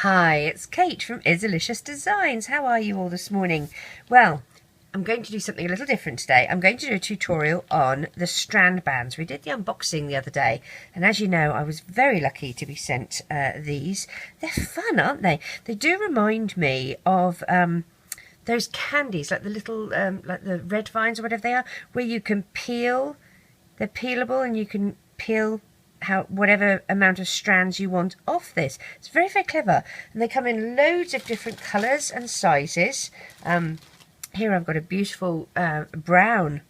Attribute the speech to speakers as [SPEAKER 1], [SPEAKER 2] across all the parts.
[SPEAKER 1] Hi, it's Kate from Izzalicious Designs. How are you all this morning? Well, I'm going to do something a little different today. I'm going to do a tutorial on the Strand Bands. We did the unboxing the other day, and as you know, I was very lucky to be sent these. They're fun, aren't they? They do remind me of those candies, like the little, like the red vines or whatever they are, where you can peel. They're peelable, and you can peel whatever amount of strands you want off this. It's very, very clever, and they come in loads of different colours and sizes. Here I've got a beautiful brown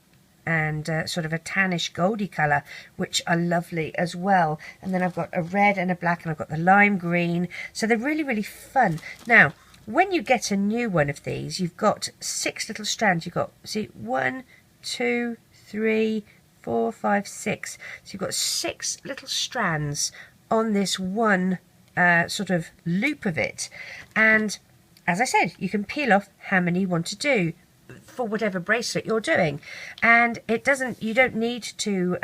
[SPEAKER 1] and sort of a tannish goldy colour, which are lovely as well. And then I've got a red and a black, and I've got the lime green. So they're really, really fun. Now, when you get a new one of these, you've got 6 little strands. You've got, see, 1, 2, 3, 4, 5, 6. So you've got 6 little strands on this one sort of loop of it. And as I said, you can peel off how many you want to do for whatever bracelet you're doing. And it doesn't, you don't need to,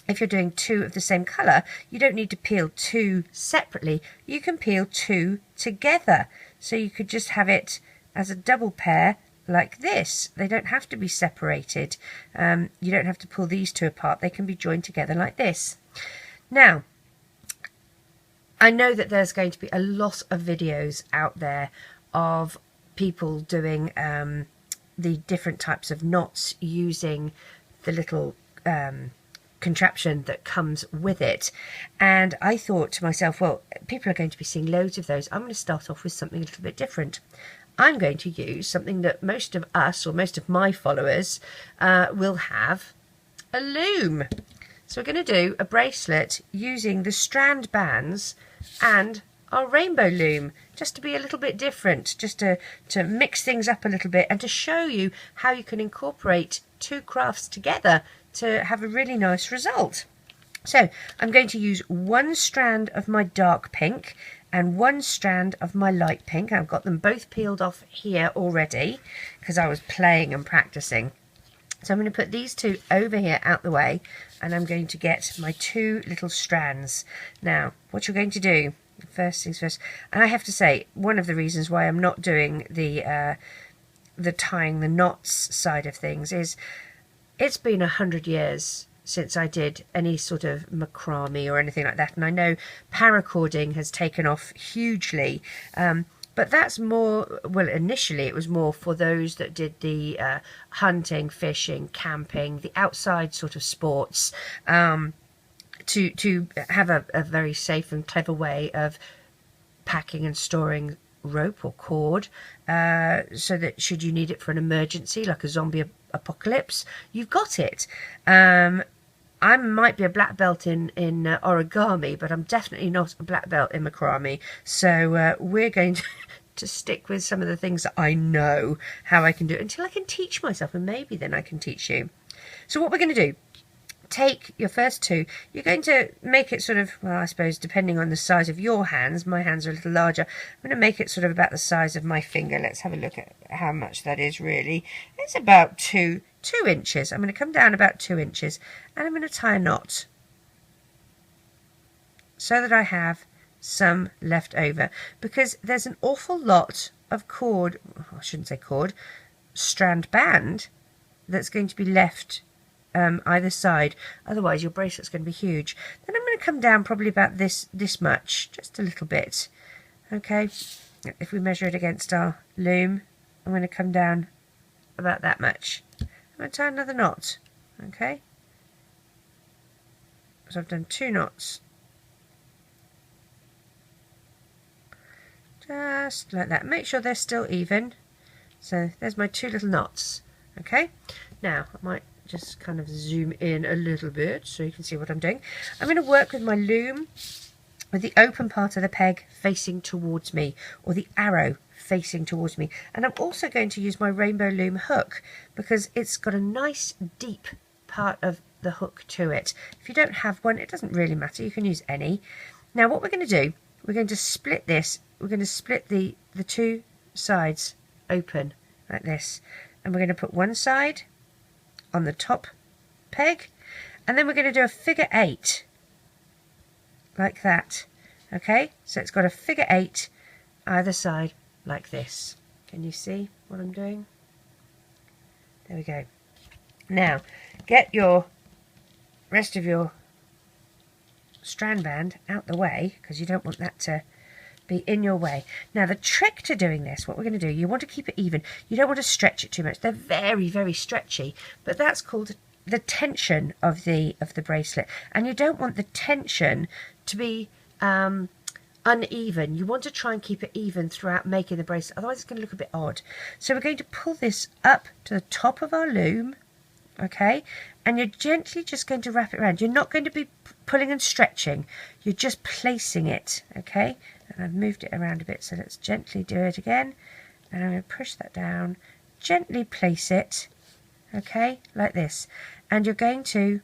[SPEAKER 1] if you're doing 2 of the same colour, you don't need to peel 2 separately. You can peel 2 together. So you could just have it as a double pair like this. They don't have to be separated. You don't have to pull these 2 apart. They can be joined together like this. Now, I know that there's going to be a lot of videos out there of people doing the different types of knots using the little contraption that comes with it. And I thought to myself, well, people are going to be seeing loads of those. I'm going to start off with something a little bit different. I'm going to use something that most of us, or most of my followers, will have, a loom. So we're going to do a bracelet using the Strand Bands and our Rainbow Loom, just to be a little bit different, just to mix things up a little bit, and to show you how you can incorporate 2 crafts together to have a really nice result. So I'm going to use 1 strand of my dark pink and 1 strand of my light pink. I've got them both peeled off here already because I was playing and practicing. So I'm going to put these 2 over here out the way, and I'm going to get my 2 little strands. Now, what you're going to do, first things first, and I have to say, one of the reasons why I'm not doing the tying the knots side of things is it's been 100 years since I did any sort of macrame or anything like that, and I know paracording has taken off hugely, but that's more, well, initially it was more for those that did the hunting, fishing, camping, the outside sort of sports, to have a very safe and clever way of packing and storing rope or cord, so that should you need it for an emergency like a zombie apocalypse, you've got it. I might be a black belt in origami, but I'm definitely not a black belt in macrame. So we're going to stick with some of the things that I know how I can do it until I can teach myself, and maybe then I can teach you. So what we're going to do, take your first 2, you're going to make it sort of, well, I suppose depending on the size of your hands, my hands are a little larger, I'm going to make it sort of about the size of my finger. Let's have a look at how much that is really. It's about 2 inches. I'm going to come down about 2 inches, and I'm going to tie a knot so that I have some left over, because there's an awful lot of cord, I shouldn't say cord, strand band that's going to be left either side, otherwise your bracelet's going to be huge. Then I'm going to come down probably about this much, just a little bit. Okay, if we measure it against our loom, I'm going to come down about that much. I'm going to tie another knot. Okay, so I've done 2 knots, just like that. Make sure they're still even. So there's my 2 little knots. Okay, now I might just kind of zoom in a little bit so you can see what I'm doing. I'm going to work with my loom with the open part of the peg facing towards me, or the arrow facing towards me, and I'm also going to use my Rainbow Loom hook because it's got a nice deep part of the hook to it. If you don't have one, it doesn't really matter, you can use any. Now what we're going to do, we're going to split this, we're going to split the 2 sides open like this, and we're going to put one side on the top peg, and then we're going to do a figure 8 like that. Okay, so it's got a figure 8 either side like this. Can you see what I'm doing? There we go. Now get your rest of your strand band out the way, because you don't want that to be in your way. Now the trick to doing this, what we're going to do, you want to keep it even. You don't want to stretch it too much. They're very, very stretchy, but that's called the tension of the bracelet, and you don't want the tension to be uneven. You want to try and keep it even throughout making the bracelet, otherwise it's going to look a bit odd. So we're going to pull this up to the top of our loom, okay, and you're gently just going to wrap it around. You're not going to be pulling and stretching, you're just placing it, okay. And I've moved it around a bit, so let's gently do it again, and I'm going to push that down, gently place it, okay, like this. And you're going to,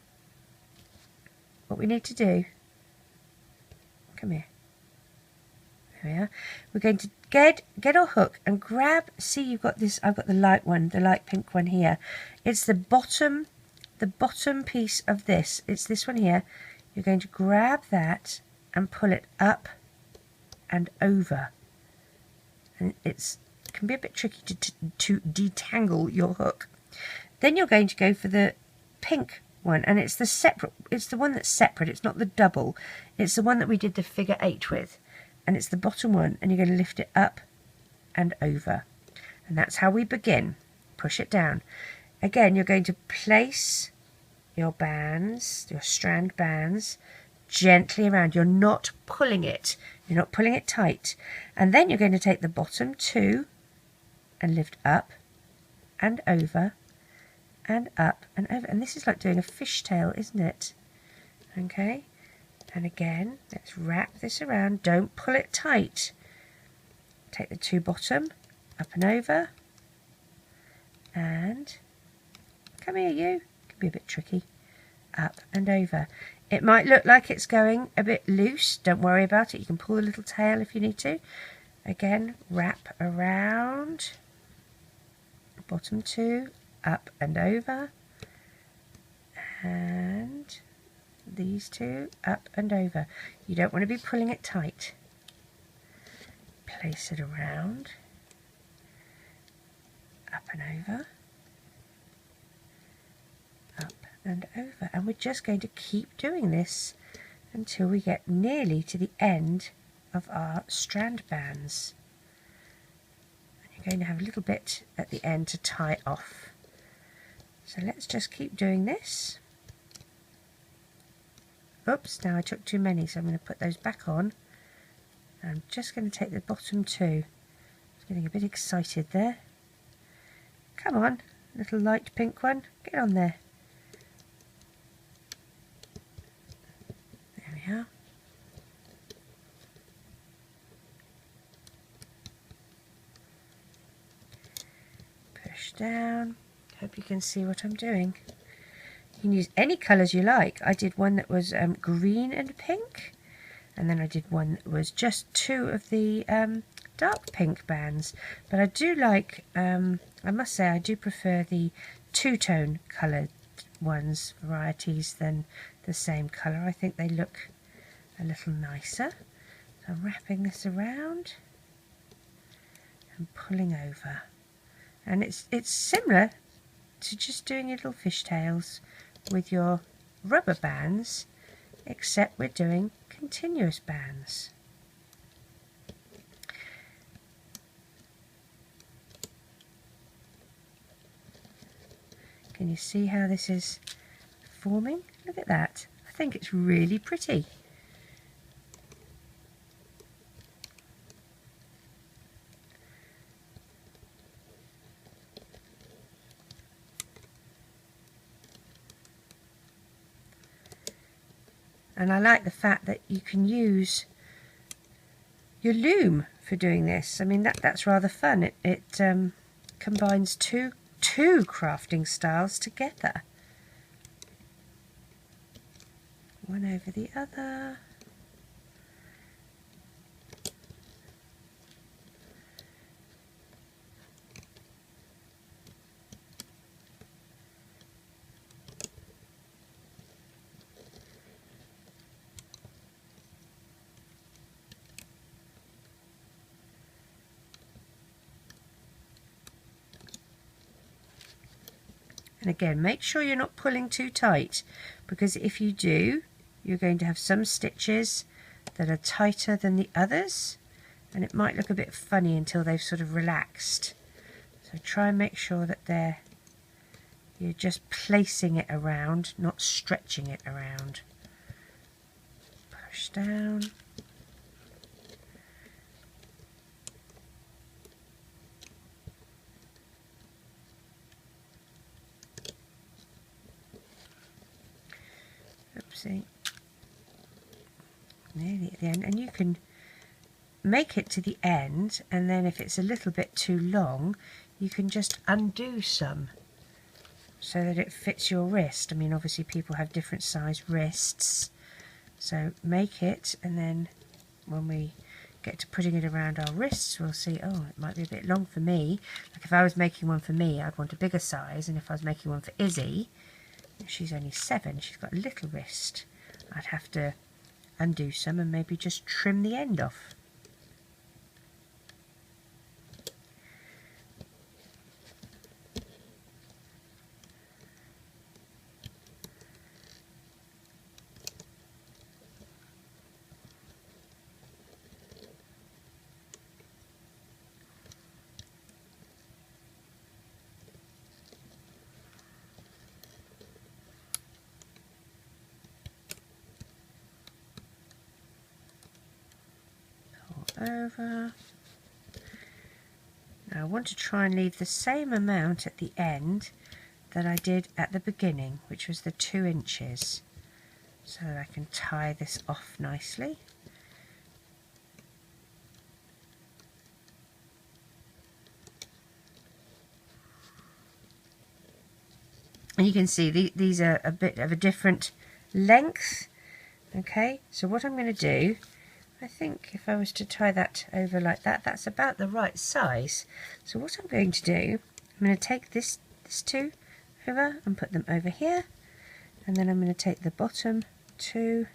[SPEAKER 1] what we need to do, come here, there we are, we're going to get our hook and grab, see you've got this, I've got the light one, the light pink one here, it's the bottom piece of this, it's this one here. You're going to grab that and pull it up and over, and it can be a bit tricky to detangle your hook. Then you're going to go for the pink one, and it's the one that's separate, it's not the double, it's the one that we did the figure 8 with, and it's the bottom one, and you're going to lift it up and over, and that's how we begin. Push it down. Again, you're going to place your bands, your strand bands, gently around. You're not pulling it. You're not pulling it tight. And then you're going to take the bottom 2 and lift up and over and up and over. And this is like doing a fishtail, isn't it? Okay. And again, let's wrap this around. Don't pull it tight. Take the 2 bottom, up and over. And come here, you. It can be a bit tricky. Up and over. It might look like it's going a bit loose. Don't worry about it. You can pull the little tail if you need to. Again, wrap around. Bottom 2, up and over. And these 2, up and over. You don't want to be pulling it tight. Place it around. Up and over. Up and over, and we're just going to keep doing this until we get nearly to the end of our strand bands. And you're going to have a little bit at the end to tie off. So let's just keep doing this. Oops, now I took too many, so I'm going to put those back on. I'm just going to take the bottom 2. I was getting a bit excited there. Come on, little light pink one, get on there. There we are. Push down. Hope you can see what I'm doing. You can use any colours you like. I did one that was green and pink, and then I did one that was just 2 of the dark pink bands. But I do like, I must say, I do prefer the 2-tone coloured ones, varieties, than the same colour. I think they look a little nicer. So I'm wrapping this around and pulling over. And it's similar to just doing your little fishtails with your rubber bands, except we're doing continuous bands. Can you see how this is forming? Look at that. I think it's really pretty. And I like the fact that you can use your loom for doing this. I mean, that's rather fun. It combines two crafting styles together. One over the other. And again, make sure you're not pulling too tight, because if you do, you're going to have some stitches that are tighter than the others, and it might look a bit funny until they've sort of relaxed. So try and make sure that you're just placing it around, not stretching it around. Push down. Oopsie. Nearly at the end, and you can make it to the end, and then if it's a little bit too long, you can just undo some so that it fits your wrist. I mean, obviously people have different size wrists, so make it, and then when we get to putting it around our wrists, we'll see, oh, it might be a bit long for me. Like if I was making one for me, I'd want a bigger size, and if I was making one for Izzy, she's only 7, she's got a little wrist, I'd have to undo some and maybe just trim the end off. Over. Now I want to try and leave the same amount at the end that I did at the beginning, which was the 2 inches, so that I can tie this off nicely. And you can see these are a bit of a different length. Okay, so what I'm going to do, I think if I was to tie that over like that, that's about the right size. So what I'm going to do, I'm going to take this 2 over and put them over here, and then I'm going to take the bottom 2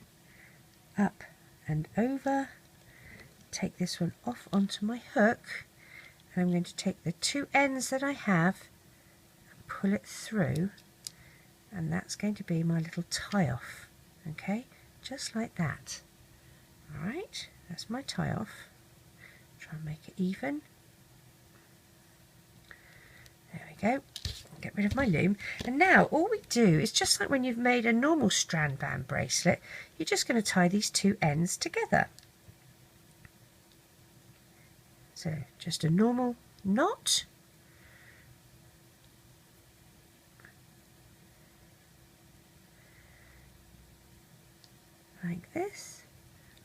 [SPEAKER 1] up and over, take this one off onto my hook, and I'm going to take the 2 ends that I have and pull it through, and that's going to be my little tie off. Okay, just like that. Alright, that's my tie off. Try and make it even. There we go. Get rid of my loom. And now all we do is just like when you've made a normal strand band bracelet, you're just going to tie these 2 ends together. So just a normal knot. Like this.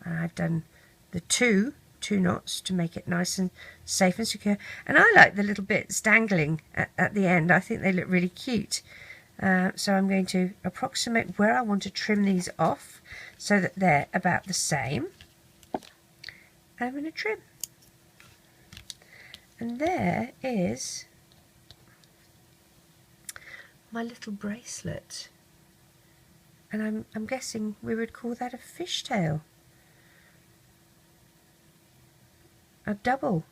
[SPEAKER 1] And I've done the two knots to make it nice and safe and secure, and I like the little bits dangling at the end. I think they look really cute. So I'm going to approximate where I want to trim these off so that they're about the same. I'm going to trim, and there is my little bracelet, and I'm guessing we would call that a fishtail. A double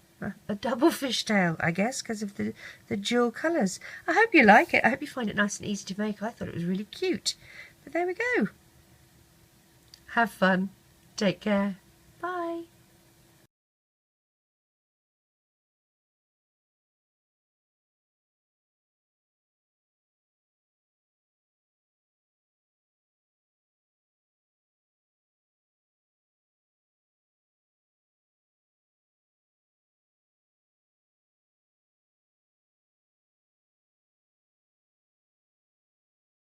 [SPEAKER 1] fishtail, I guess, because of the dual colours. I hope you like it. I hope you find it nice and easy to make. I thought it was really cute. But there we go. Have fun. Take care.